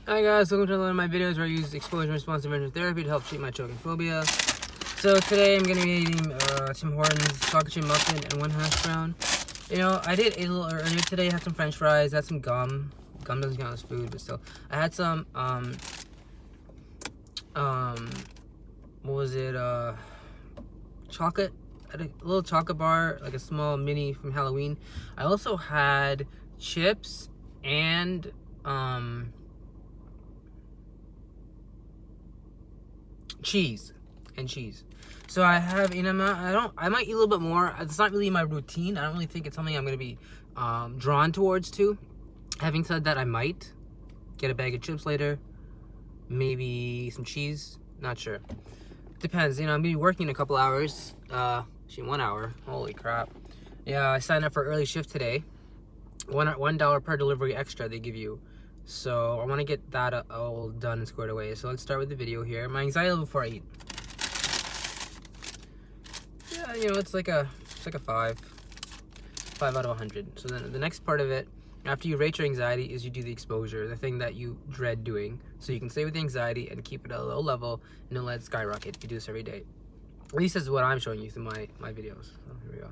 Hi guys, welcome to another of my videos where I use exposure response intervention therapy to help treat my choking phobia. So today I'm going to be eating Tim Hortons chocolate chip muffin and 1 hash brown. You know, I did eat a little earlier today. I had some french fries, had some gum. Gum doesn't count as food, but still. I had some, what was it, chocolate. I had a little chocolate bar, like a small mini from Halloween. I also had chips and, cheese. So I have, you know, I might eat a little bit more. It's not really my routine. I don't really think it's something I'm going to be drawn towards to. Having said that, I might get a bag of chips later, maybe some cheese, not sure. Depends, you know, I'm going to be working in a couple hours, actually 1 hour, holy crap. Yeah, I signed up for early shift today, $1 per delivery extra they give you. So I want to get that all done and squared away. So let's start with the video here. My anxiety level before I eat. Yeah, you know, it's like a 5 out of 100. So then the next part of it, after you rate your anxiety, is you do the exposure, the thing that you dread doing. So you can stay with the anxiety and keep it at a low level and don't let it skyrocket if you do this every day. At least this is what I'm showing you through my videos. So here we go.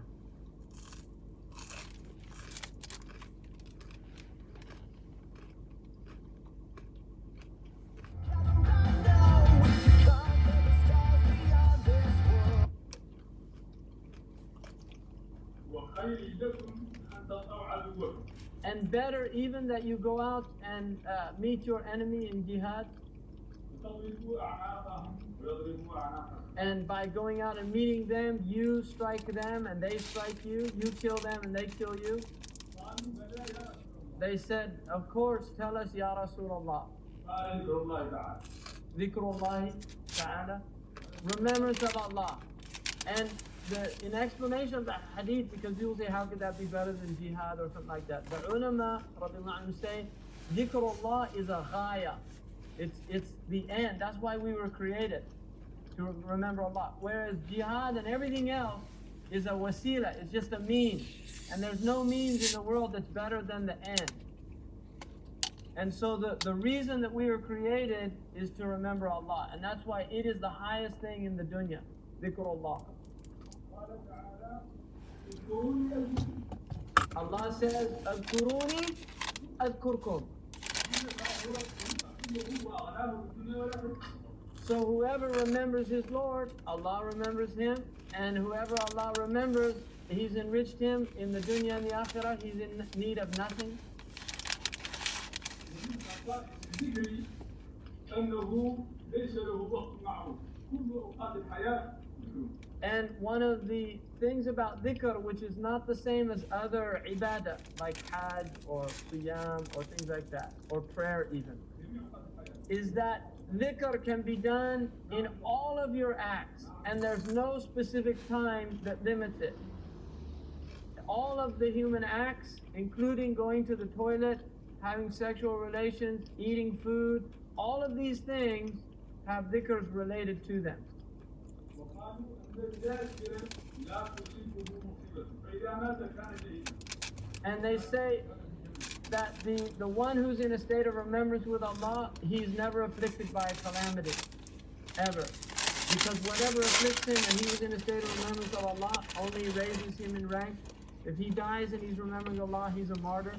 And better even that you go out and meet your enemy in jihad. And by going out and meeting them, you strike them and they strike you. You kill them and they kill you. They said, of course, tell us, Ya Rasulullah. Dhikrullah ta'ala. Remembrance of Allah. And in explanation of the hadith, because people say, how could that be better than jihad or something like that? The ulama say, dhikrullah is a ghaya. It's the end. That's why we were created, to remember Allah. Whereas jihad and everything else is a wasila. It's just a means. And there's no means in the world that's better than the end. And so the reason that we were created is to remember Allah. And that's why it is the highest thing in the dunya. Dhikrullah. Allah says, "Adkuruni, adkurkum." So whoever remembers his Lord, Allah remembers him, and whoever Allah remembers, He's enriched him in the dunya and the akhirah. He's in need of nothing. And one of the things about dhikr, which is not the same as other ibadah, like hajj or siyam or things like that, or prayer even, is that dhikr can be done in all of your acts, and there's no specific time that limits it. All of the human acts, including going to the toilet, having sexual relations, eating food, all of these things have dhikrs related to them. And they say that the one who's in a state of remembrance with Allah, he's never afflicted by a calamity, ever. Because whatever afflicts him and he was in a state of remembrance of Allah only raises him in rank. If he dies and he's remembering Allah, he's a martyr.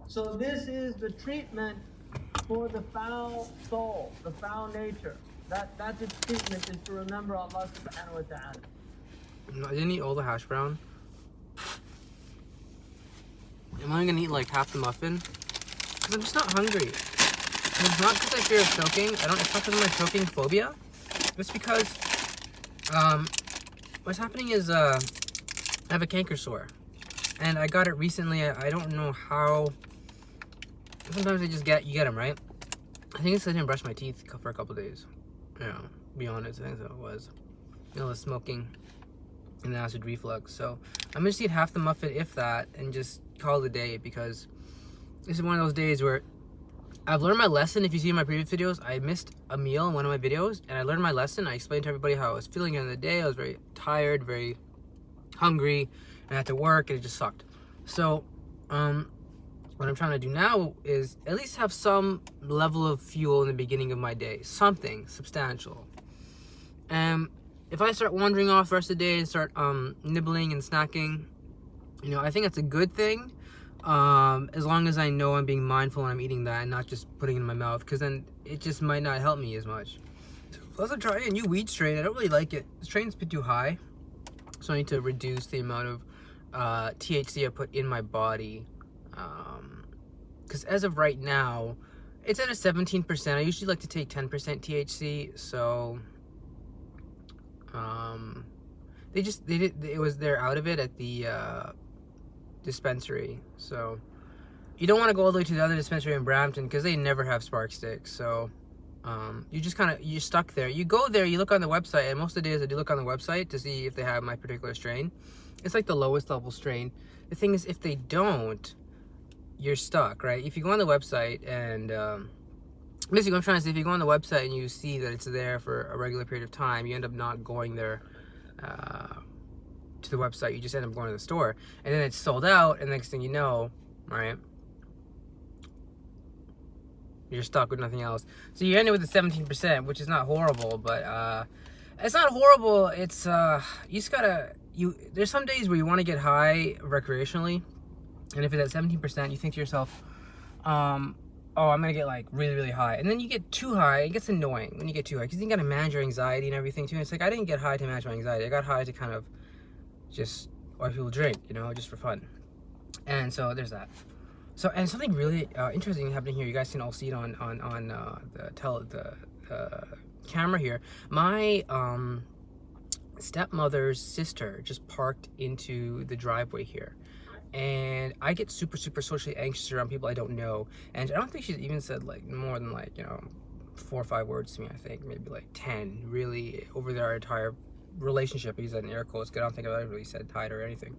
So this is the treatment for the foul soul, the foul nature. That's its treatment, is to remember Allah subhanahu wa ta'ala. I didn't eat all the hash brown. I'm only gonna eat like half the muffin because I'm just not hungry. And it's not because I fear choking. It's not because of my choking phobia. It's because what's happening is I have a canker sore, and I got it recently. I don't know how. Sometimes you get them, right? I think it's 'cause I didn't brush my teeth for a couple days. You know, be honest, I think that's what it was. You know, the smoking and the acid reflux. So I'm gonna just eat half the muffin, if that, and just call it a day, because this is one of those days where I've learned my lesson. If you see in my previous videos, I missed a meal in one of my videos, and I learned my lesson. I explained to everybody how I was feeling in the day. I was very tired, very hungry, and I had to work, and it just sucked. So, what I'm trying to do now is at least have some level of fuel in the beginning of my day, something substantial. And if I start wandering off the rest of the day and start nibbling and snacking, you know, I think that's a good thing, as long as I know I'm being mindful when I'm eating that and not just putting it in my mouth, because then it just might not help me as much. Plus, I'm trying a new weed strain. I don't really like it. The strain's a bit too high, so I need to reduce the amount of THC I put in my body. Because as of right now, it's at a 17%. I usually like to take 10% THC, so they're out of it at the dispensary. So you don't want to go all the way to the other dispensary in Brampton because they never have spark sticks. So you're stuck there. You go there, you look on the website, and most of the days I do look on the website to see if they have my particular strain. It's like the lowest level strain. The thing is, if they don't, you're stuck, right? If you go on the website and basically what I'm trying to say, if you go on the website and you see that it's there for a regular period of time, you end up not going there to the website. You just end up going to the store, and then it's sold out, and next thing you know, right, you're stuck with nothing else. So you end up with the 17%, which is not horrible, but it's not horrible. It's you just gotta, there's some days where you want to get high recreationally, and if it's at 17%, you think to yourself, oh, I'm gonna get like really, really high. And then you get too high. It gets annoying when you get too high, because you gotta manage your anxiety and everything too. It's like, I didn't get high to manage my anxiety. I got high to kind of just why people drink, you know, just for fun. And so there's that. So, and something really interesting happening here. You guys can all see it on the camera here. My stepmother's sister just parked into the driveway here. And I get super, super socially anxious around people I don't know. And I don't think she's even said like more than like, 4 or 5 words to me, I think. Maybe like 10, really, over their entire relationship. He's in air quotes, 'cause I don't think I've ever really said hi to her or anything.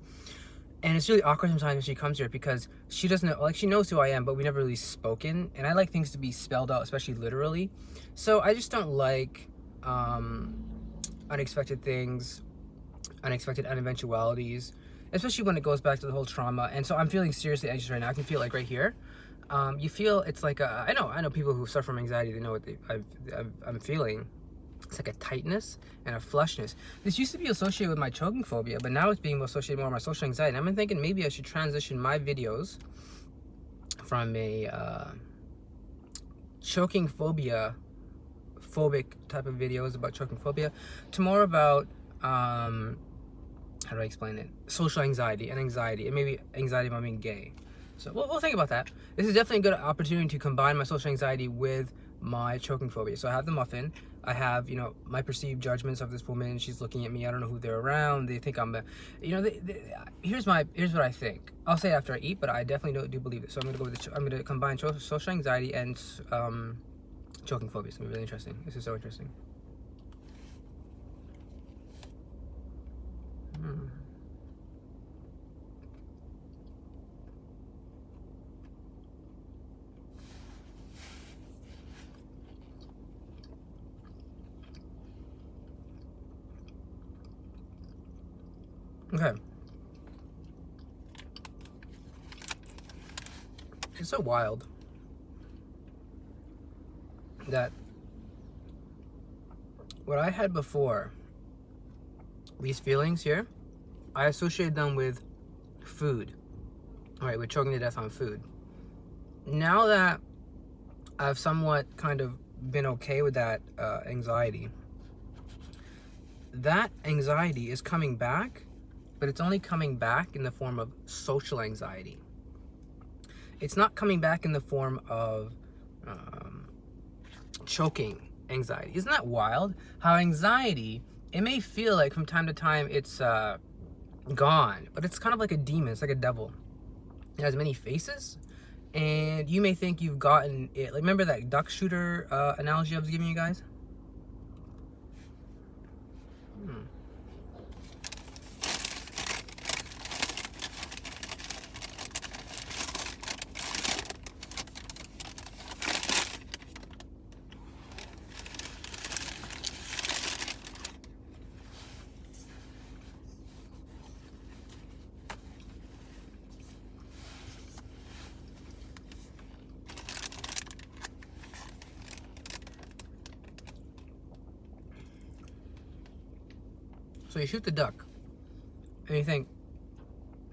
And it's really awkward sometimes when she comes here, because she doesn't know, like, she knows who I am, but we never really spoken. And I like things to be spelled out, especially literally. So I just don't like unexpected things, unexpected uneventualities, especially when it goes back to the whole trauma. And so I'm feeling seriously anxious right now. I can feel like right here. You feel it's like I know people who suffer from anxiety. They know what I'm feeling. It's like a tightness and a flushness. This used to be associated with my choking phobia, but now it's being associated more with my social anxiety. And I've been thinking maybe I should transition my videos from a choking phobia, phobic type of videos about choking phobia, to more about how do I explain it? Social anxiety and anxiety, and maybe anxiety about being gay. So we'll think about that. This is definitely a good opportunity to combine my social anxiety with my choking phobia. So I have the muffin. I have, my perceived judgments of this woman. She's looking at me. I don't know who they're around. They think I'm here's what I think. I'll say it after I eat, but I definitely do believe it. So I'm gonna go with I'm gonna combine social anxiety and choking phobia. It's gonna be really interesting. This is so interesting. Okay. It's so wild that what I had before, these feelings here, I associated them with food. All right, with choking to death on food. Now that I've somewhat kind of been okay with that anxiety is coming back, but it's only coming back in the form of social anxiety. It's not coming back in the form of choking anxiety. Isn't that wild? How anxiety, it may feel like from time to time it's gone, but it's kind of like a demon. It's like a devil. It has many faces, and you may think you've gotten it. Like, remember that duck shooter analogy I was giving you guys? So you shoot the duck, and you think,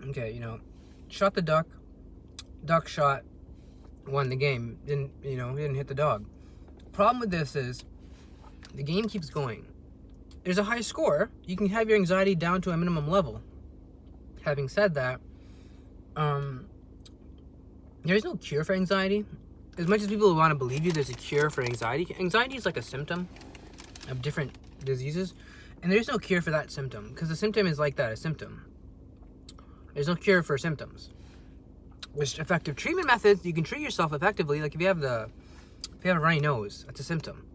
okay, shot the duck shot, won the game. Didn't hit the dog. Problem with this is the game keeps going. There's a high score. You can have your anxiety down to a minimum level. Having said that, there is no cure for anxiety. As much as people want to believe you there's a cure for anxiety, anxiety is like a symptom of different diseases, and there's no cure for that symptom, because the symptom is like that, a symptom. There's no cure for symptoms. With effective treatment methods, you can treat yourself effectively. Like if you have a runny nose, that's a symptom.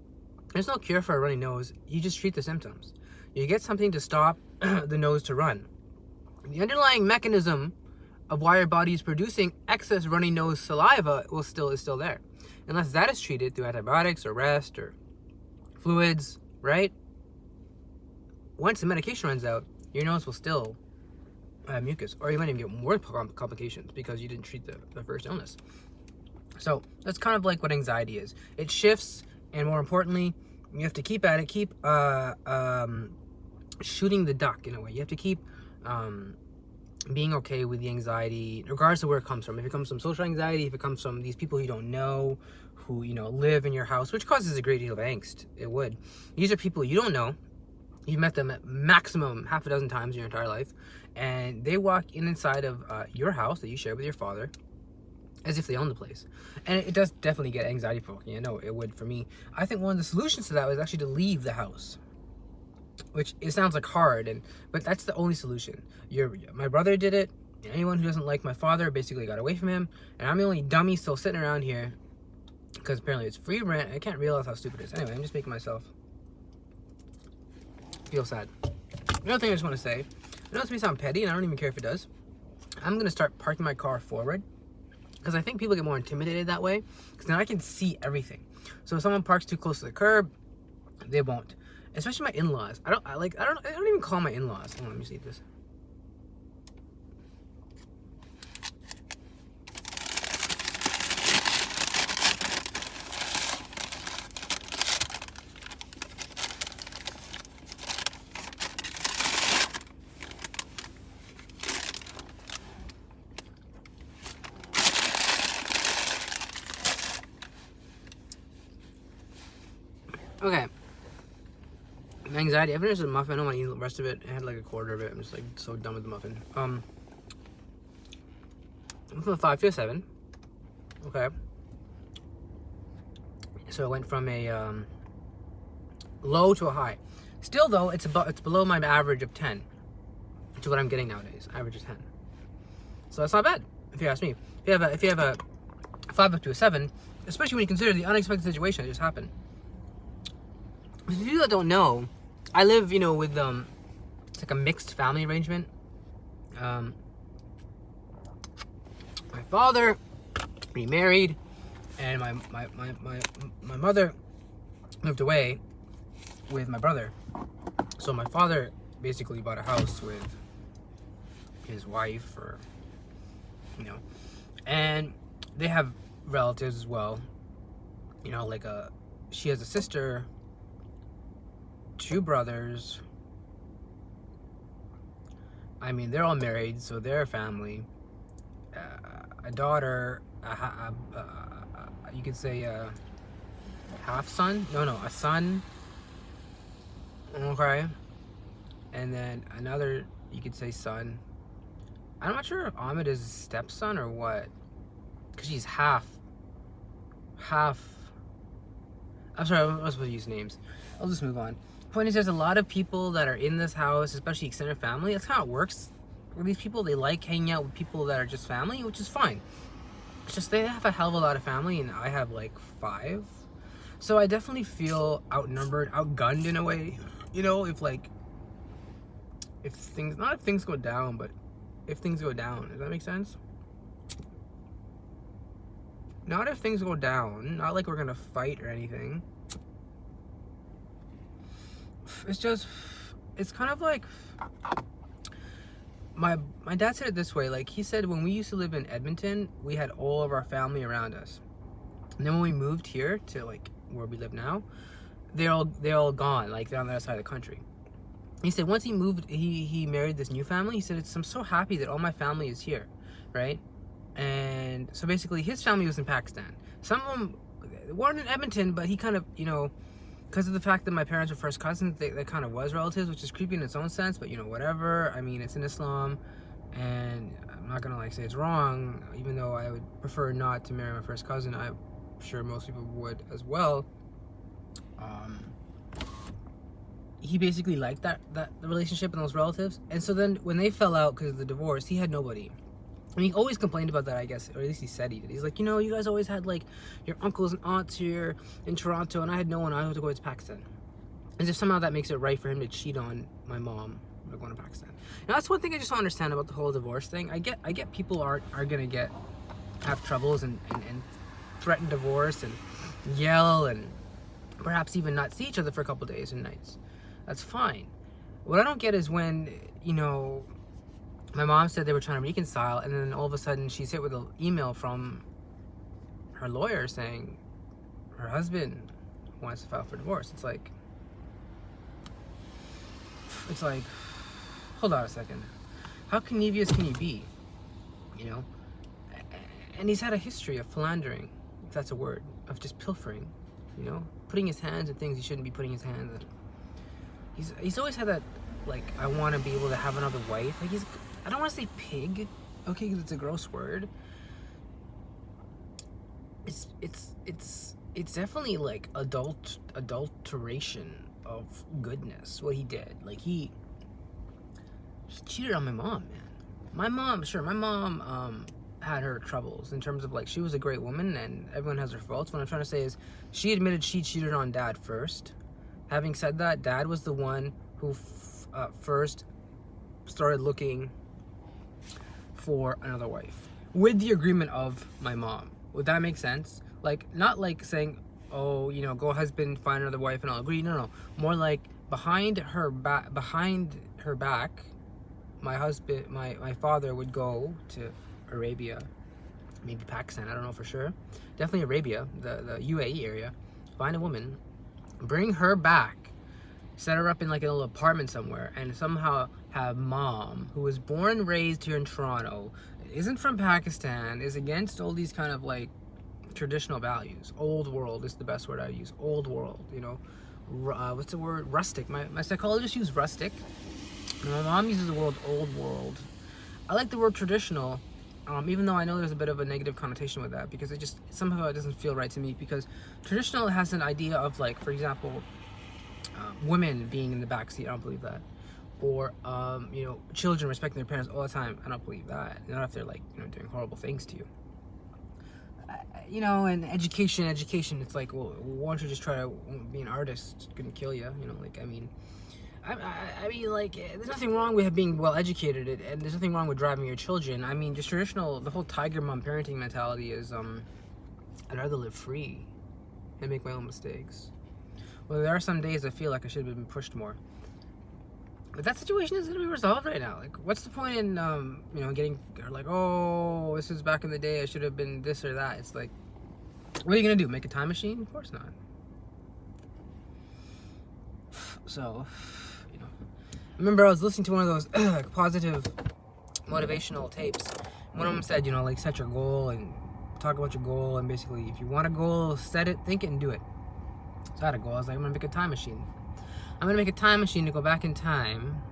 There's no cure for a runny nose. You just treat the symptoms. You get something to stop the nose to run. The underlying mechanism of why your body is producing excess runny nose saliva is still there, unless that is treated through antibiotics or rest or fluids, right? Once the medication runs out, your nose will still have mucus, or you might even get more complications because you didn't treat the first illness. So that's kind of like what anxiety is. It shifts, and more importantly, you have to keep at it, keep shooting the duck in a way. You have to keep being okay with the anxiety, regardless of where it comes from. If it comes from social anxiety, if it comes from these people you don't know, who live in your house, which causes a great deal of angst, it would. These are people you don't know. You've met them at maximum half a dozen times in your entire life, and they walk inside of your house that you share with your father as if they own the place. And it does definitely get anxiety provoking. I know it would for me. I think one of the solutions to that was actually to leave the house, which it sounds like hard, but that's the only solution. My brother did it, and anyone who doesn't like my father basically got away from him, and I'm the only dummy still sitting around here because apparently it's free rent. I can't realize how stupid it is. Anyway, I'm just making myself feel sad. Another thing I just want to say, I know this may sound petty, and I don't even care if it does. I'm going to start parking my car forward, because I think people get more intimidated that way, because now I can see everything. So if someone parks too close to the curb, they won't. Especially my in-laws. I don't even call my in-laws. Hold on, let me see this. Okay. Anxiety. I've finished the muffin. I don't want to eat the rest of it. I had like a quarter of it. I'm just like so done with the muffin. I'm from a 5 to a 7. Okay. So I went from a low to a high. Still though, it's below my average of 10, which is what I'm getting nowadays. Average is 10. So that's not bad, if you ask me. If you have a 5 up to a 7, especially when you consider the unexpected situation that just happened. For people that don't know, I live, with it's like a mixed family arrangement. My father remarried, and my mother moved away with my brother. So my father basically bought a house with his wife, and they have relatives as well. She has a sister, 2 brothers. I mean, they're all married, so they're a family. A daughter, you could say a half son. No, a son. Okay. And then another, you could say son. I'm not sure if Ahmed is a stepson or what, because she's half. I'm sorry, I'm not supposed to use names. I'll just move on. Point is, there's a lot of people that are in this house, especially extended family. That's how it works. These people, they like hanging out with people that are just family, which is fine. It's just they have a hell of a lot of family, and I have like 5. So I definitely feel outnumbered, outgunned in a way. If things go down, but if things go down. Does that make sense? Not if things go down. Not like we're gonna fight or anything. It's kind of like, my dad said it this way. Like, he said when we used to live in Edmonton, we had all of our family around us. And then when we moved here to like where we live now, they're all gone. Like, they're on the other side of the country. He said once he moved, he married this new family. He said, I'm so happy that all my family is here, right? And so basically his family was in Pakistan. Some of them weren't in Edmonton, but he kind of, you know, because of the fact that my parents were first cousins, they kind of was relatives, which is creepy in its own sense, but you know, whatever. I mean, it's in Islam, and I'm not gonna like say it's wrong, even though I would prefer not to marry my first cousin. I'm sure most people would as well. He basically liked that relationship and those relatives, and so then when they fell out because of the divorce, he had nobody. And he always complained about that, I guess, or at least he said he did. He's like, you know, you guys always had like your uncles and aunts here in Toronto, and I had no one. I had to go to Pakistan. As if somehow that makes it right for him to cheat on my mom by going to Pakistan. Now that's one thing I just don't understand about the whole divorce thing. I get people are gonna have troubles and threaten divorce and yell and perhaps even not see each other for a couple days and nights. That's fine. What I don't get is when, you know, my mom said they were trying to reconcile, and then all of a sudden she's hit with an email from her lawyer saying her husband wants to file for divorce. It's like, hold on a second. How connivious can you be? You know? And he's had a history of philandering, if that's a word, of just pilfering, you know? Putting his hands in things he shouldn't be putting his hands in. He's always had that, like, I want to be able to have another wife. Like, I don't want to say pig, okay, because it's a gross word. It's definitely like adulteration of goodness, what he did. Like, he cheated on my mom, man. My mom had her troubles in terms of, like, she was a great woman and everyone has their faults. What I'm trying to say is she admitted she cheated on dad first. Having said that, dad was the one who first started looking for another wife with the agreement of my mom. Would that make sense? Like, not like saying, oh, you know, go husband, find another wife and I'll agree. No. More like behind her back, my father would go to Arabia, maybe Pakistan, I don't know for sure. Definitely Arabia, the UAE area. Find a woman, bring her back, set her up in like a little apartment somewhere, and somehow have mom, who was born and raised here in Toronto, isn't from Pakistan, is against all these kind of like traditional values. Old world is the best word I use. Old world, you know. What's the word? Rustic. My psychologist used rustic. And my mom uses the word old world. I like the word traditional, even though I know there's a bit of a negative connotation with that, because it just somehow it doesn't feel right to me, because traditional has an idea of, like, for example, women being in the backseat. I don't believe that. Or you know, children respecting their parents all the time. I don't believe that. Not if they're, like, you know, doing horrible things to you. You know, and education, it's like, well, why don't you just try to be an artist? It's gonna kill you, you know, like, I mean, like, there's nothing wrong with being well educated, and there's nothing wrong with driving your children. I mean, just traditional, the whole tiger mom parenting mentality is, I'd rather live free and make my own mistakes. Well, there are some days I feel like I should have been pushed more. But that situation is going to be resolved right now. Like, what's the point in, you know, getting, like, oh, this is back in the day, I should have been this or that. It's like, what are you going to do, make a time machine? Of course not. So, you know, I remember I was listening to one of those like positive motivational tapes. One of them said, you know, like, set your goal and talk about your goal, and basically, if you want a goal, set it, think it, and do it. So I had a goal. I was like, I'm going to make a time machine. I'm going to make a time machine to go back in time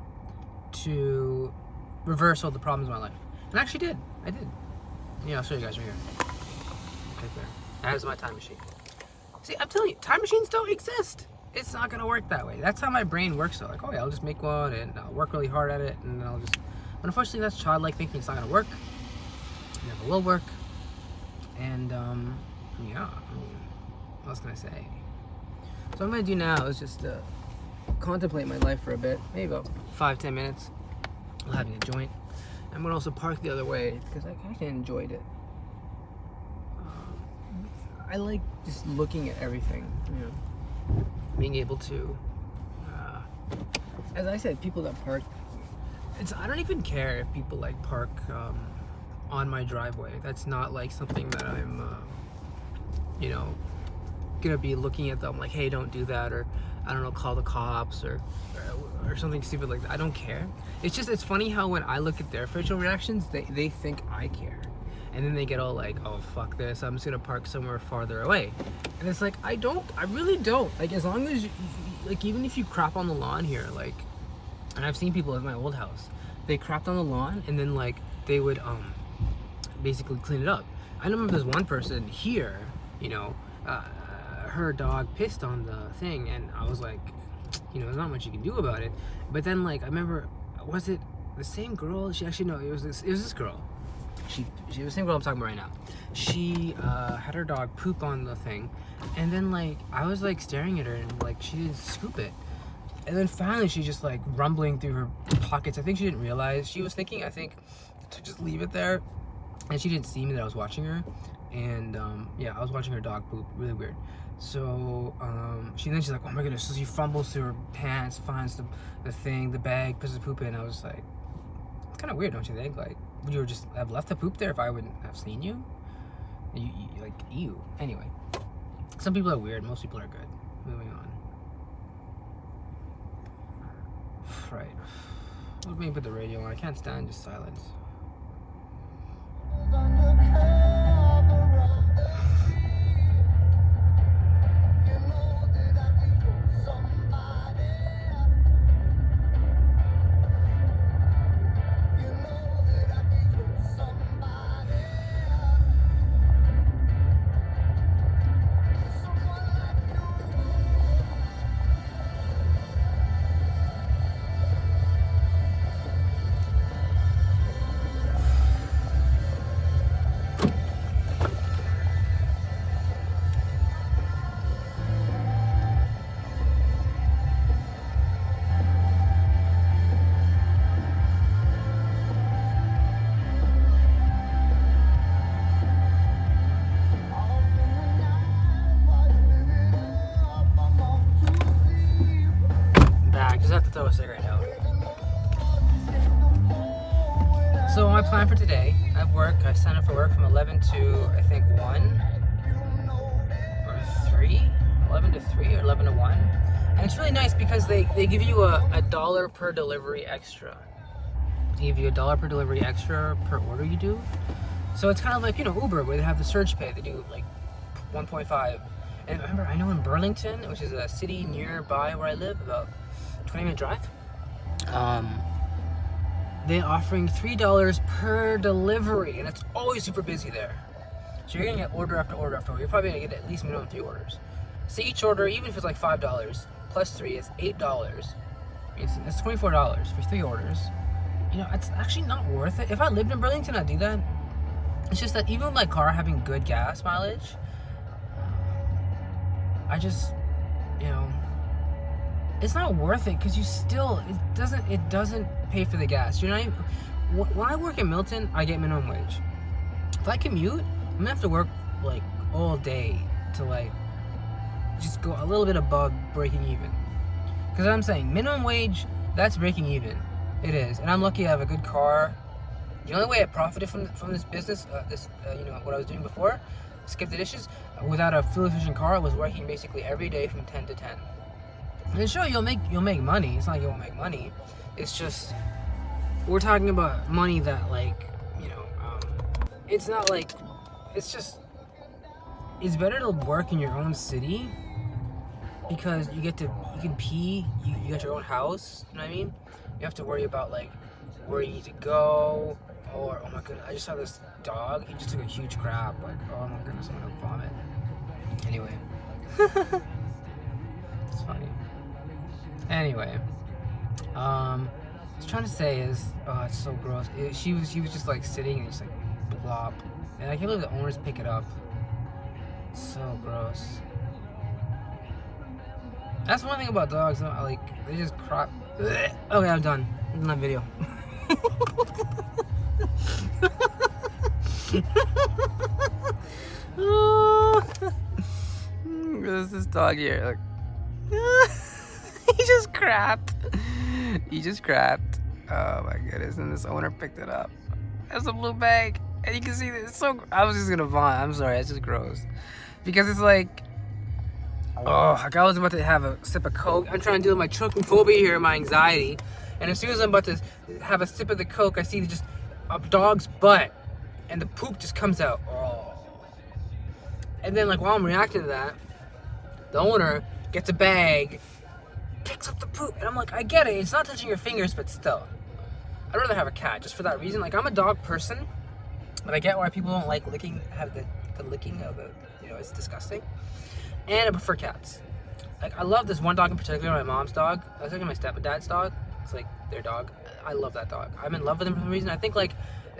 to reverse all the problems in my life. And I actually did. I did. Yeah, I'll show you guys right here. Right there. That is my time machine. See, I'm telling you, time machines don't exist. It's not going to work that way. That's how my brain works, though. Like, oh yeah, I'll just make one and I'll work really hard at it, and then I'll just... But unfortunately, that's childlike thinking. It's not going to work. It never will work. And, yeah, I mean, what else can I say? So what I'm going to do now is just contemplate my life for a bit, maybe about 5-10 minutes while having a joint. I'm going to also park the other way because I kind of enjoyed it. I like just looking at everything, you know, being able to, as I said, people that park, I don't even care if people like park on my driveway. That's not like something that I'm, you know, gonna be looking at them like, hey, don't do that. Or I don't know, call the cops or something stupid like that. I don't care. It's funny how when I look at their facial reactions, they think I care. And then they get all like, oh, fuck this, I'm just gonna park somewhere farther away. And it's like, I really don't. Like, as long as, like, even if you crap on the lawn here, like, and I've seen people at my old house, they crapped on the lawn and then, like, they would, basically clean it up. I remember there's one person here, you know, her dog pissed on the thing, and I was like, you know, there's not much you can do about it. But then, like, I remember, was it the same girl? She actually, no, it was this girl. She was the same girl I'm talking about right now. She had her dog poop on the thing, and then, like, I was like staring at her, and like she didn't scoop it, and then finally she just like rumbling through her pockets. I think she didn't realize, she was thinking, I think, to just leave it there, and she didn't see me that I was watching her, and yeah, I was watching her dog poop. Really weird. So she's like, oh my goodness. So she fumbles through her pants, finds the bag, pushes the poop in. I was like, it's kind of weird, don't you think? Like, would you just have left the poop there if I wouldn't have seen you? You like, ew. Anyway, some people are weird, most people are good. Moving on. Right. Let me put the radio on. I can't stand just silence. Throw a cigarette out. So my plan for today, I have work. I signed up for work from 11 to I think 1 or 3, 11 to 3 or 11 to 1, and it's really nice because they give you a $1 per delivery extra. They give you $1 per delivery extra per order you do. So it's kind of like, you know, Uber, where they have the surge pay. They do like 1.5. And remember, I know in Burlington, which is a city nearby where I live, about 20-minute drive, they're offering $3 per delivery, and it's always super busy there. So you're gonna get order after order after order. You're probably gonna get at least minimum 3 orders. So each order, even if it's like $5 plus 3, it's $8. It's $24 for 3 orders. You know, it's actually not worth it. If I lived in Burlington, I'd do that. It's just that even with my car having good gas mileage, I just, you know, it's not worth it because it doesn't pay for the gas. You know, when I work in Milton, I get minimum wage. If I commute, I'm gonna have to work like all day to like just go a little bit above breaking even. Because I'm saying minimum wage, that's breaking even. It is, and I'm lucky I have a good car. The only way I profited from this business, you know, what I was doing before, skip the dishes, without a fuel efficient car, I was working basically every day from 10 to 10. And sure, you'll make money. It's not like you won't make money. It's just, we're talking about money that, like, you know, it's not like, it's just, it's better to work in your own city because you can pee, you got your own house, you know what I mean? You have to worry about, like, where you need to go, or, oh my goodness, I just saw this dog, he just took a huge crap, like, oh my goodness, I'm gonna vomit. Anyway. It's funny. Anyway, what I was trying to say is, oh, it's so gross. She was just like sitting and just like blop, and I can't believe the owners pick it up. It's so gross. That's one thing about dogs. Like, they just crap. Okay, I'm done. I'm done that video. There's this dog here. Look. He just crapped. He just crapped. Oh my goodness. And this owner picked it up. There's a blue bag. And you can see this. It's so. I was just gonna vomit. I'm sorry. It's just gross. Because it's like. Oh, like I was about to have a sip of Coke. I'm trying to deal with my choking phobia here, my anxiety. And as soon as I'm about to have a sip of the Coke, I see just a dog's butt. And the poop just comes out. Oh. And then, like, while I'm reacting to that, the owner gets a bag, picks up the poop. And I'm like, I get it. It's not touching your fingers, but still. I'd rather have a cat just for that reason. Like, I'm a dog person. But I get why people don't like licking, have the licking of it. You know, it's disgusting. And I prefer cats. Like, I love this one dog in particular, my mom's dog. I was thinking my stepdad's dog. It's like their dog. I love that dog. I'm in love with him for some reason. I think, like,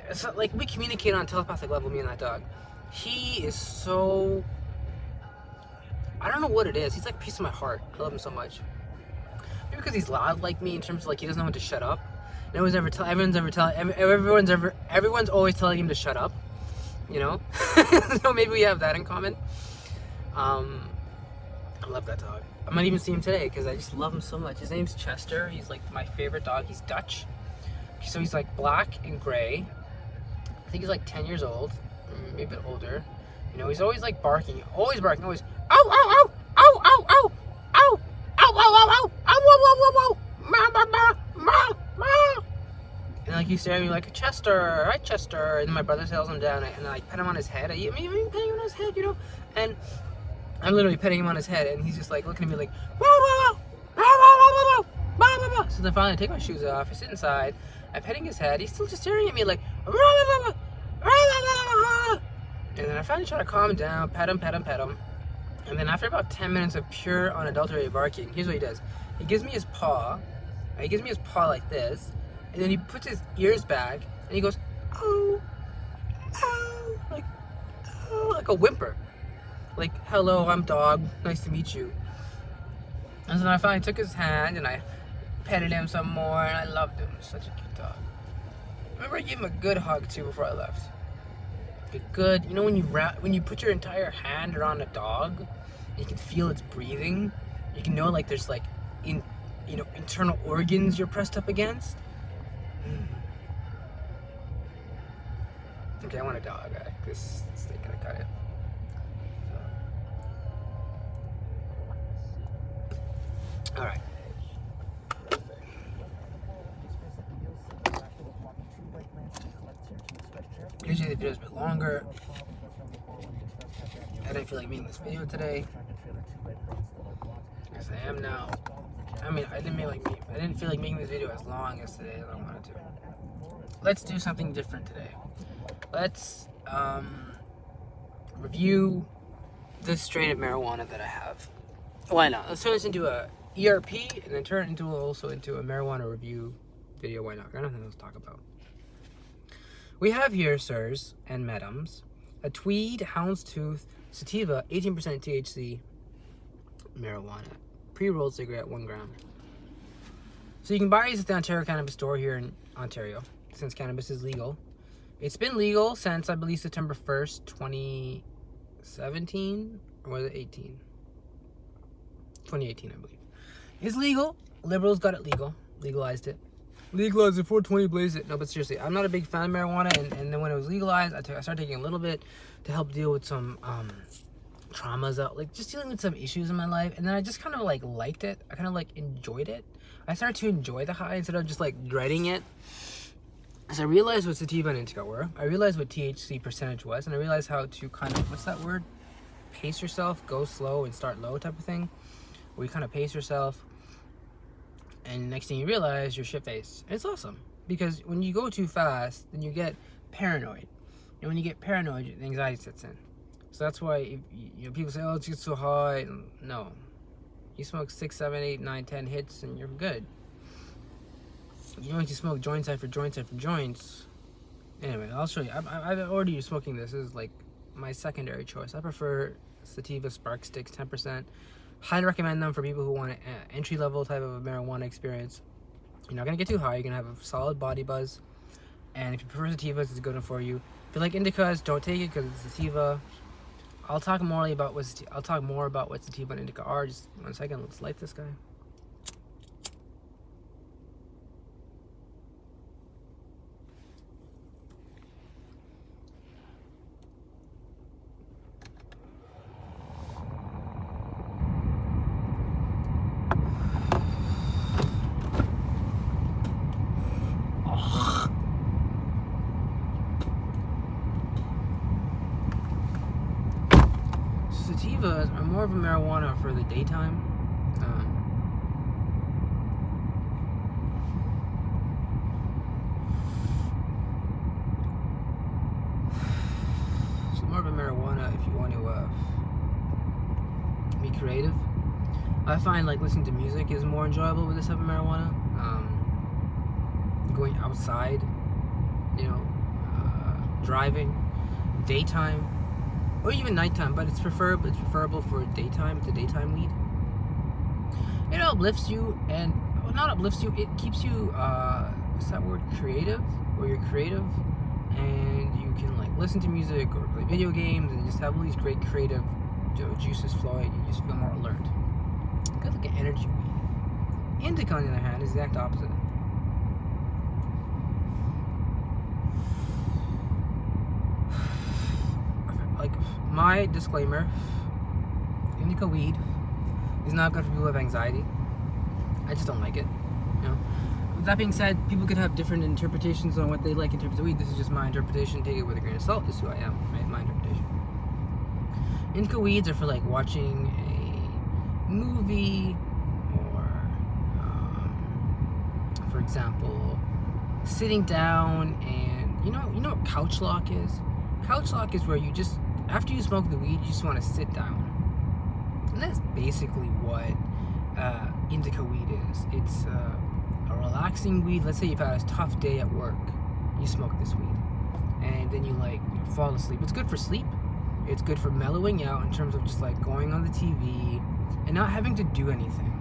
it's not, like, we communicate on a telepathic level, me and that dog. He is so... I don't know what it is. He's like a piece of my heart. I love him so much. Maybe because he's loud like me in terms of, like, he doesn't know when to shut up. And everyone's always telling him to shut up. You know? So maybe we have that in common. I love that dog. I might even see him today because I just love him so much. His name's Chester. He's like my favorite dog. He's Dutch. So he's like black and gray. I think he's like 10 years old, maybe a bit older. You know, he's always like barking, always, ow, ow, ow, ow, ow, ow, ow, ow, ow, ow, ow, ow, ow, and like he's staring at me like, Chester, hi Chester. And then my brother tells him down and I like pet him on his head. I'm even petting him on his head, you know, and I'm literally petting him on his head, and he's just like looking at me like, whoa, whoa, whoa, whoa, whoa, whoa, whoa, whoa. So then finally I take my shoes off, I sit inside, I'm petting his head, he's still just staring at me like, whoa, whoa, whoa, whoa, whoa, whoa. And then I finally try to calm him down, pet him. And then after about 10 minutes of pure unadulterated barking, here's what he does. He gives me his paw, like this, and then he puts his ears back, and he goes, oh, oh, like a whimper. Like, hello, I'm dog, nice to meet you. And so then I finally took his hand, and I petted him some more, and I loved him. Such a cute dog. I remember I gave him a good hug, too, before I left. A good, you know, when you put your entire hand around a dog, you can feel its breathing. You can know, like, there's, like, internal organs you're pressed up against. Okay, I want a dog. This thing gonna cut it. So. All right. Usually the video is a bit longer. I didn't feel like making this video today. Yes, I am now. I mean, I didn't feel like making this video as long as today as I wanted to. Let's do something different today. Let's review this strain of marijuana that I have. Why not? Let's turn this into a ERP and then turn it also into a marijuana review video. Why not? I got nothing else to talk about. We have here, sirs and madams, a Tweed Houndstooth Sativa 18% THC marijuana pre-rolled cigarette, 1 gram. So you can buy these at the Ontario Cannabis Store here in Ontario, since cannabis is legal. It's been legal since, I believe, September 1st, 2017, or was it 18? 2018, I believe. It's legal. Liberals got it legalized it. Legalized it, 420 blaze it. No, but seriously, I'm not a big fan of marijuana, and then when it was legalized, I started taking a little bit to help deal with some traumas, like just dealing with some issues in my life, and then I just kind of like liked it. I kind of like enjoyed it. I started to enjoy the high instead of just like dreading it. As I realized what sativa and indica were, I realized what THC percentage was, and I realized how to kind of, what's that word? Pace yourself, go slow and start low type of thing, where you kind of pace yourself. And next thing you realize, you're shit-faced. And it's awesome. Because when you go too fast, then you get paranoid. And when you get paranoid, anxiety sets in. So that's why people say, oh, it's just so high. No. You smoke 6, 7, 8, 9, 10 hits, and you're good. You don't need to smoke joints after joints after joints. Anyway, I'll show you. I've already smoking this. This is like my secondary choice. I prefer sativa spark sticks, 10%. Highly recommend them for people who want an entry-level type of marijuana experience. You're not going to get too high. You're going to have a solid body buzz. And if you prefer sativas, it's good enough for you. If you like indicas, don't take it because it's sativa. I'll talk more about what sativa and indica are. Just 1 second. Let's light this guy. sativas are more of a marijuana for the daytime. So more of a marijuana if you want to be creative. I find like listening to music is more enjoyable with this type of marijuana. Going outside, driving, daytime, or even nighttime, but it's preferable for daytime. It's a daytime weed. It uplifts you, and well, not uplifts you, it keeps you what's that word, creative, or you're creative, and you can like listen to music or play video games and just have all these great creative juices flowing. You just feel more alert. Good like an energy weed. Indica, on the other hand, is the exact opposite. Like, my disclaimer, indica weed is not good for people who have anxiety. I just don't like it. With that being said, people could have different interpretations on what they like in terms of weed. This is just my interpretation. Take it with a grain of salt. This is who I am, right? My interpretation. Indica weeds are for like watching a movie, or for example, sitting down and you know what couch lock is? Couch lock is where you just, after you smoke the weed, you just want to sit down. And that's basically what indica weed is. It's a relaxing weed. Let's say you've had a tough day at work, you smoke this weed, and then you fall asleep. It's good for sleep. It's good for mellowing out in terms of just like going on the TV and not having to do anything.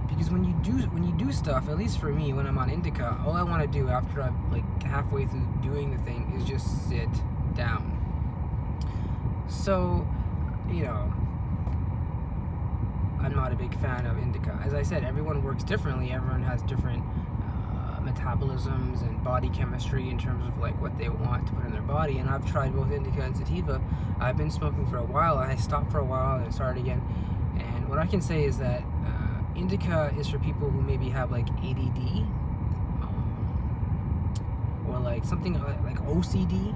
Because when you do stuff, at least for me, when I'm on indica, all I want to do after I'm like halfway through doing the thing is just sit down. So, I'm not a big fan of indica. As I said, everyone works differently. Everyone has different metabolisms and body chemistry in terms of like what they want to put in their body. And I've tried both indica and sativa. I've been smoking for a while. I stopped for a while and then started again. And what I can say is that indica is for people who maybe have like ADD, or like something like OCD,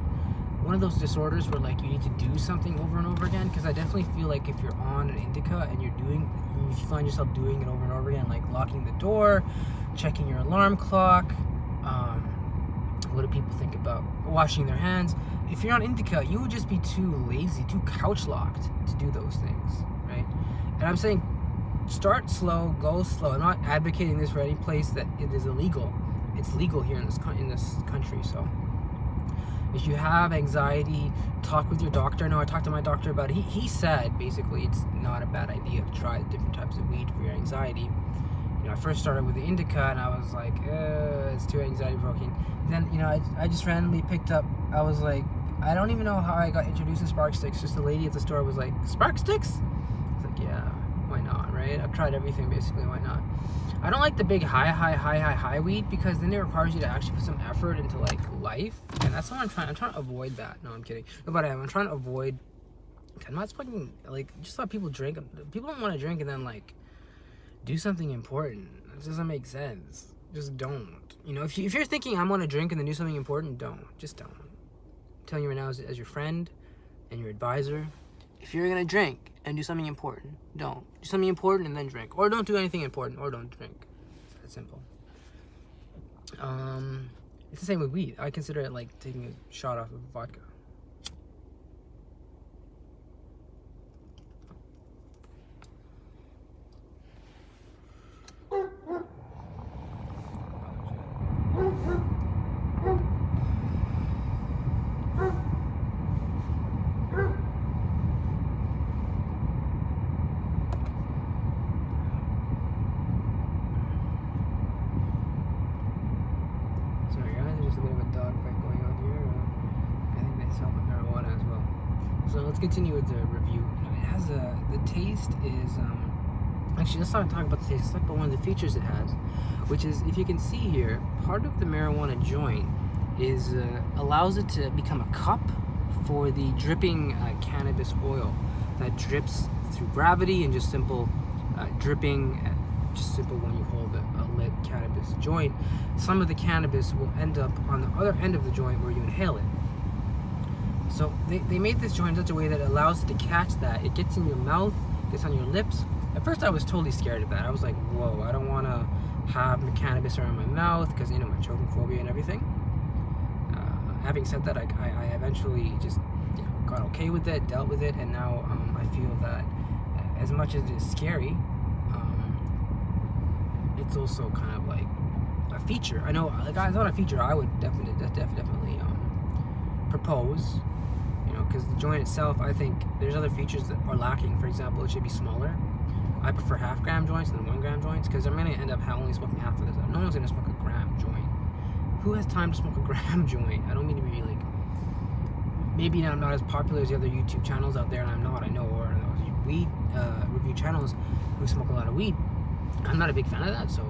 one of those disorders where like you need to do something over and over again. Because I definitely feel like if you're on an indica and if you find yourself doing it over and over again, like locking the door, checking your alarm clock, what do people think about washing their hands? If you're on indica, you would just be too lazy, too couch locked to do those things, right? And I'm saying, start slow, go slow. I'm not advocating this for any place that it is illegal. It's legal here in this country. So if you have anxiety, talk with your doctor. No, I talked to my doctor about it. He said basically it's not a bad idea to try different types of weed for your anxiety. I first started with the indica and I was like, it's too anxiety provoking. Then I just randomly picked up. I was like, I don't even know how I got introduced to spark sticks. Just the lady at the store was like, spark sticks? I was like, yeah, why not, right? I've tried everything basically, why not? I don't like the big high weed, because then it requires you to actually put some effort into like life, and that's what I'm trying to avoid that. No, I'm kidding. No, but I'm trying to avoid. I'm not smoking like just let people drink. People don't want to drink and then like do something important. It doesn't make sense. Just don't. If you're thinking I'm gonna drink and then do something important, don't. Just don't. I'm telling you right now as your friend and your advisor, if you're gonna drink and do something important, don't. Do something important and then drink. Or don't do anything important, or don't drink. It's that simple. It's the same with weed. I consider it like taking a shot off of vodka. So let's continue with the review. It has the taste is actually, let's not talk about the taste. Let's talk about one of the features it has, which is, if you can see here, part of the marijuana joint is allows it to become a cup for the dripping cannabis oil that drips through gravity and just simple dripping. Just simple when you hold a lit cannabis joint. Some of the cannabis will end up on the other end of the joint where you inhale it. So they made this joint in such a way that allows it to catch that. It gets in your mouth, gets on your lips. At first I was totally scared of that. I was like, whoa, I don't want to have cannabis around my mouth because, you know, my choking phobia and everything. Having said that, I eventually just, you know, got okay with it, dealt with it, and now I feel that as much as it is scary, it's also kind of like a feature. I know, like, it's not a feature I would definitely propose, you know, because the joint itself, I think there's other features that are lacking. For example, it should be smaller. I prefer half-gram joints than 1-gram joints because I'm going to end up only smoking half of this. No one's going to smoke a gram joint. Who has time to smoke a gram joint? I don't mean to be like, maybe I'm not as popular as the other YouTube channels out there, and I'm not, I know, or those weed review channels who smoke a lot of weed. I'm not a big fan of that, so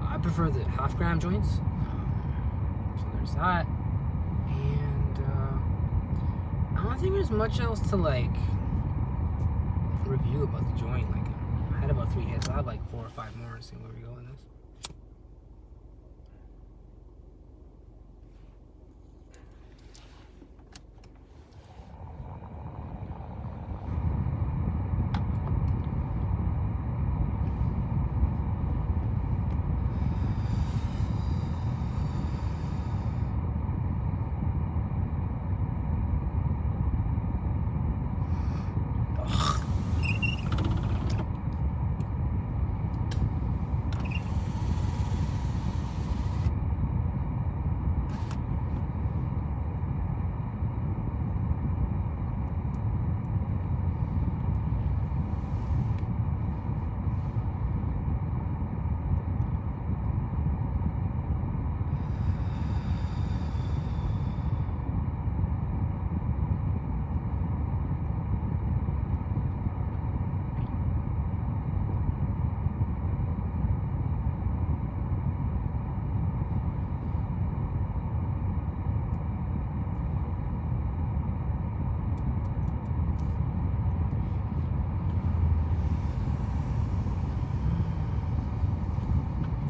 I prefer the half-gram joints. So there's that. And I don't think there's much else to like review about the joint. Like, I had about 3 hits. I'll have like 4 or 5 more and see where we go in this.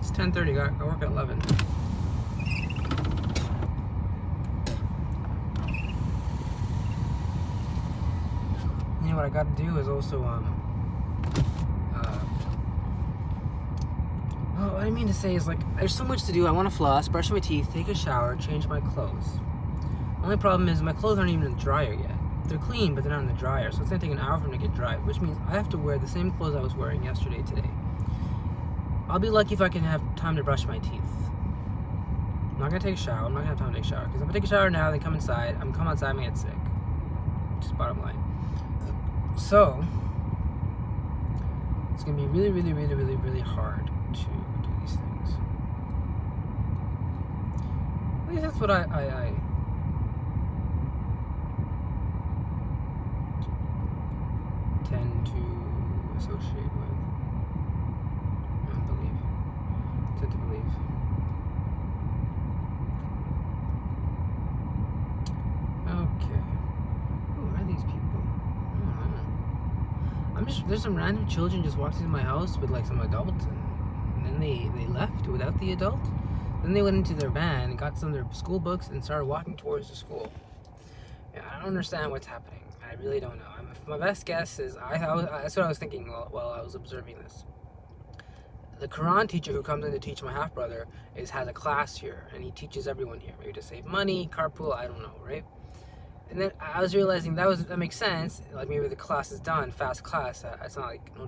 It's 10:30. I work at 11. You know what I got to do is also what I mean to say is, like, there's so much to do. I want to floss, brush my teeth, take a shower, change my clothes. Only problem is my clothes aren't even in the dryer yet. They're clean, but they're not in the dryer, so it's gonna take an hour for them to get dry, which means I have to wear the same clothes I was wearing yesterday today. I'll be lucky if I can have time to brush my teeth. I'm not gonna take a shower. I'm not gonna have time to take a shower, because if I take a shower now, then come inside, I'm come outside, I'm gonna get sick. Just bottom line. So it's gonna be really, really, really, really, really hard to do these things. At least that's what I tend to associate with. Tend to believe. Okay. Who are these people? There's some random children just walked into my house with like some adults, and then they left without the adult. Then they went into their van and got some of their school books and started walking towards the school. Yeah, I don't understand what's happening. I really don't know. My best guess is, that's what I was thinking while I was observing this. The Quran teacher who comes in to teach my half-brother has a class here, and he teaches everyone here. Maybe to save money, carpool, I don't know, right? And then I was realizing that makes sense. Like, maybe the class is done, fast class. It's not like, no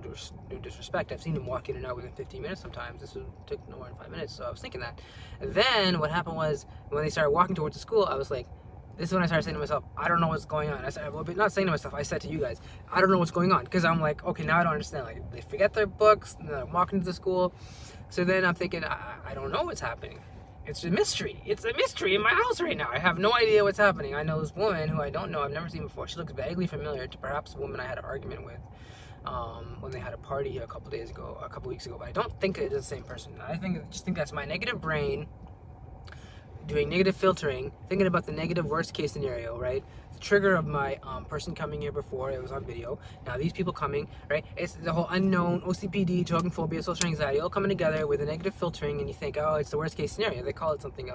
disrespect. I've seen him walk in and out within 15 minutes sometimes. This took no more than 5 minutes, so I was thinking that. And then what happened was, when they started walking towards the school, I was like, this is when I started saying to myself, I don't know what's going on. I said, well, not saying to myself, I said to you guys, I don't know what's going on. Because I'm like, okay, now I don't understand. Like, they forget their books, and they're walking to the school. So then I'm thinking, I don't know what's happening. It's a mystery. It's a mystery in my house right now. I have no idea what's happening. I know this woman who I don't know, I've never seen before. She looks vaguely familiar to perhaps a woman I had an argument with when they had a party here a couple weeks ago. But I don't think it's the same person. I just think that's my negative brain doing negative filtering, thinking about the negative worst case scenario, right? The trigger of my person coming here before, it was on video. Now these people coming, right? It's the whole unknown, OCPD, choking phobia, social anxiety, all coming together with a negative filtering, and you think, oh, it's the worst case scenario. They call it something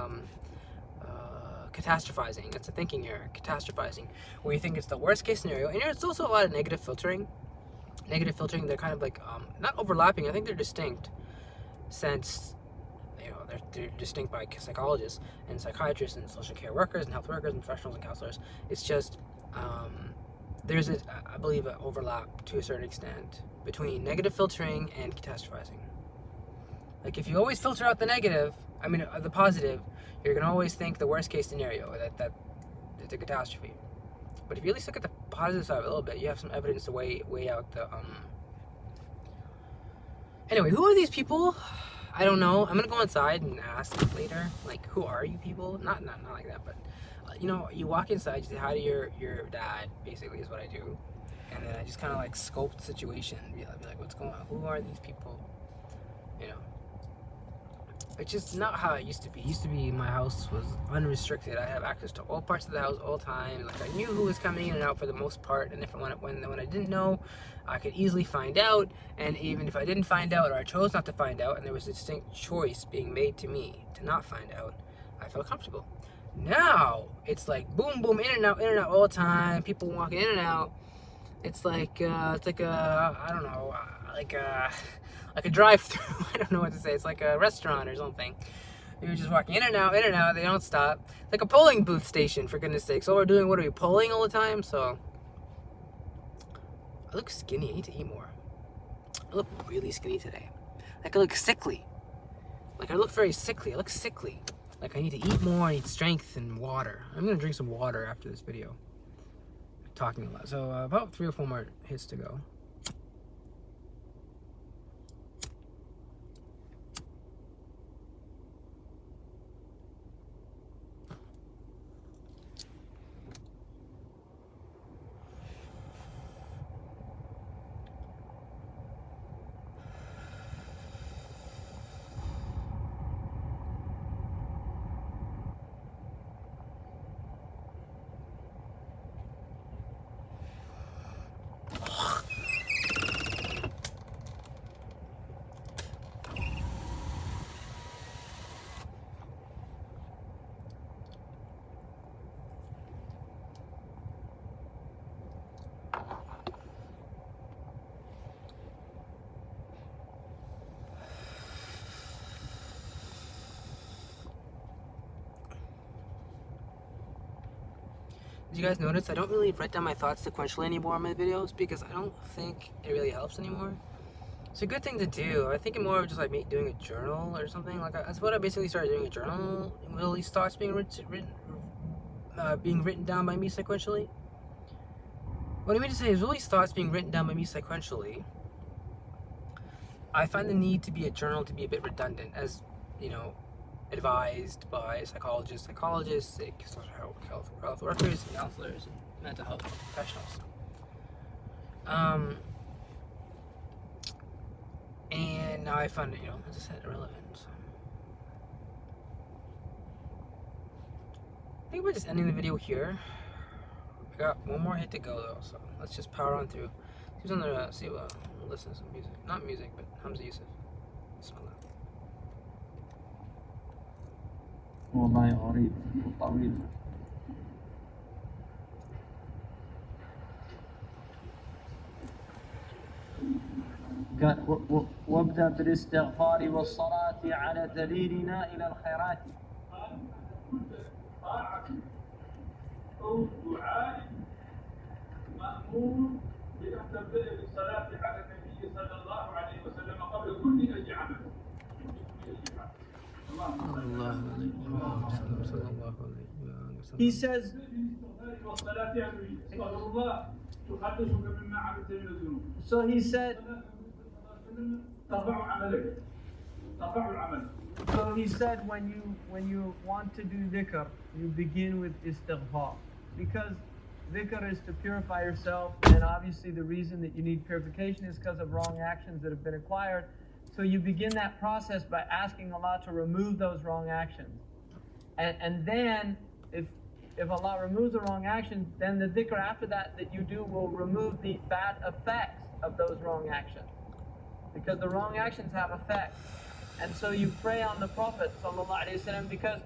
catastrophizing. That's a thinking error, catastrophizing, where you think it's the worst case scenario. And there's also a lot of negative filtering. Negative filtering, they're kind of like, not overlapping, I think they're distinct, since, you know, they're distinct by psychologists and psychiatrists and social care workers and health workers and professionals and counselors. It's just, there's, I believe, an overlap to a certain extent between negative filtering and catastrophizing. Like, if you always filter out the negative, the positive, you're gonna always think the worst case scenario, that it's a catastrophe. But if you at least look at the positive side a little bit, you have some evidence to weigh out the, Anyway, who are these people? I don't know. I'm gonna go inside and ask later, like, who are you people? Not like that, but, you know, you walk inside, you say hi to your dad, basically, is what I do. And then I just kind of, like, scope the situation. Be like, what's going on? Who are these people? You know. It's just not how it used to be. It used to be my house was unrestricted. I have access to all parts of the house all the time. Like, I knew who was coming in and out for the most part. And when I didn't know, I could easily find out. And even if I didn't find out, or I chose not to find out, and there was a distinct choice being made to me to not find out, I felt comfortable. Now it's like boom, boom, in and out all the time. People walking in and out. It's like I don't know, like a drive-through. I don't know what to say. It's like a restaurant or something. You're just walking in and out. They don't stop. It's like a polling booth station, for goodness sakes. All we're doing, what are we, polling all the time? So I look skinny. I need to eat more. I look really skinny today. Like, I look sickly. Like, I look very sickly. I look sickly. Like, I need to eat more. I need strength and water. I'm gonna drink some water after this video. Talking a lot. So about 3 or 4 more hits to go. Did you guys notice I don't really write down my thoughts sequentially anymore in my videos, because I don't think it really helps anymore. It's a good thing to do. I think more of just like doing a journal or something. Like, that's what I basically started doing, a journal with all these thoughts being written down by me sequentially. What I mean to say is, all these thoughts being written down by me sequentially, I find the need to be a journal to be a bit redundant, as, you know, advised by psychologists, social health workers, and counselors, and mental health professionals. And now I find it, you know, as I said, irrelevant. So I think we're just ending the video here. I got one more hit to go though, so let's just power on through. See who's on the listen to some music. Not music, but Hamza Yusuf. Bismillah. والله غريب وطويل. وابدأ بالاستغفار والصلاة على دليلنا إلى الخيرات. طاعة أو دعاء مأمور بأن تبدأ بالصلاة على النبي صلى الله عليه وسلم قبل كل أي عمل. He says, so he said, when you want to do dhikr, you begin with istighfar, because dhikr is to purify yourself, and obviously the reason that you need purification is because of wrong actions that have been acquired. So you begin that process by asking Allah to remove those wrong actions. And then, if Allah removes the wrong actions, then the dhikr after that you do will remove the bad effects of those wrong actions. Because the wrong actions have effects. And so you pray on the Prophet ﷺ, because